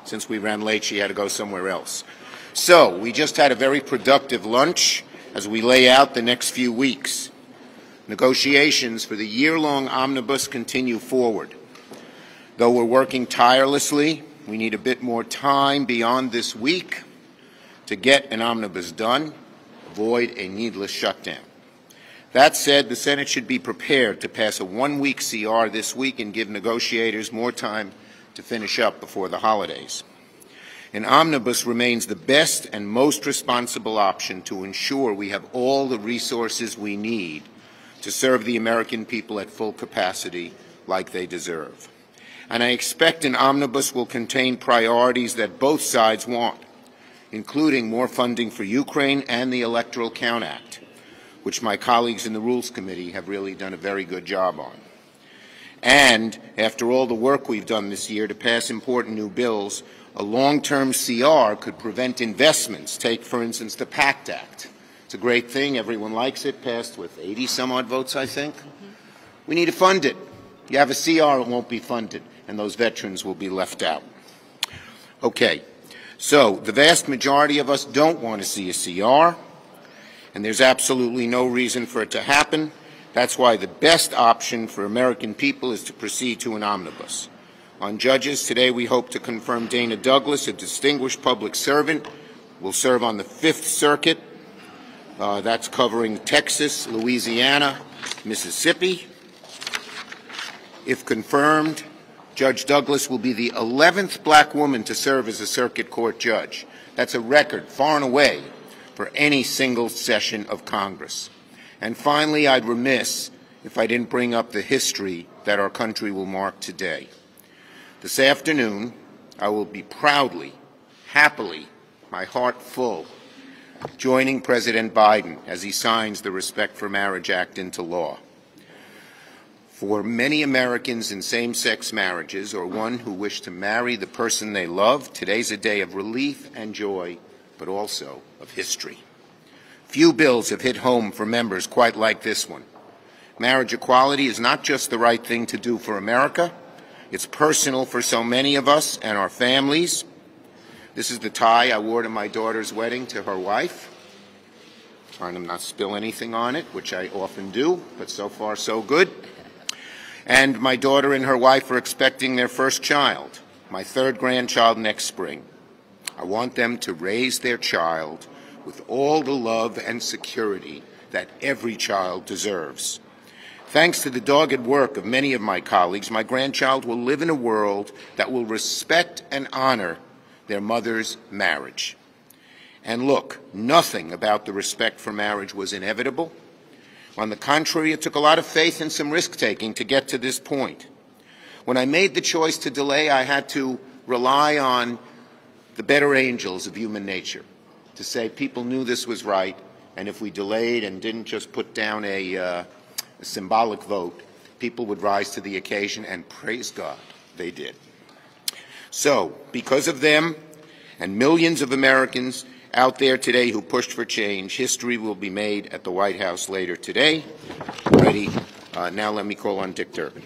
Since we ran late, she had to go somewhere else. So we just had a very productive lunch as we lay out the next few weeks. Negotiations for the year-long Omnibus continue forward. Though we're working tirelessly, we need a bit more time beyond this week to get an Omnibus done, avoid a needless shutdown. That said, the Senate should be prepared to pass a one-week CR this week and give negotiators more time to finish up before the holidays. An Omnibus remains the best and most responsible option to ensure we have all the resources we need to serve the American people at full capacity like they deserve. And I expect an Omnibus will contain priorities that both sides want, including more funding for Ukraine and the Electoral Count Act, which my colleagues in the Rules Committee have really done a very good job on. And after all the work we've done this year to pass important new bills, a long-term CR could prevent investments. Take, for instance, the PACT Act. It's a great thing. Everyone likes it. Passed with 80-some-odd votes, I think. We need to fund it. You have a CR, it won't be funded, and those veterans will be left out. Okay. So the vast majority of us don't want to see a CR, and there's absolutely no reason for it to happen. That's why the best option for American people is to proceed to an Omnibus. On judges, today we hope to confirm Dana Douglas, a distinguished public servant, will serve on the Fifth Circuit. That's covering Texas, Louisiana, Mississippi. If confirmed, Judge Douglas will be the 11th black woman to serve as a circuit court judge. That's a record, far and away, for any single session of Congress. And finally, I'd remiss if I didn't bring up the history that our country will mark today. This afternoon, I will be proudly, happily, my heart full, joining President Biden as he signs the Respect for Marriage Act into law. For many Americans in same-sex marriages or one who wish to marry the person they love, today's a day of relief and joy, but also of history. Few bills have hit home for members quite like this one. Marriage equality is not just the right thing to do for America, it's personal for so many of us and our families. This is the tie I wore to my daughter's wedding to her wife. Trying to not spill anything on it, which I often do, but so far so good. And my daughter and her wife are expecting their first child, my third grandchild next spring. I want them to raise their child with all the love and security that every child deserves. Thanks to the dogged work of many of my colleagues, my grandchild will live in a world that will respect and honor their mother's marriage. And look, nothing about the respect for marriage was inevitable. On the contrary, it took a lot of faith and some risk-taking to get to this point. When I made the choice to delay, I had to rely on the better angels of human nature to say people knew this was right, and if we delayed and didn't just put down a symbolic vote, people would rise to the occasion, and praise God, they did. So, because of them and millions of Americans out there today who pushed for change, history will be made at the White House later today. Ready? Now let me call on Dick Durbin.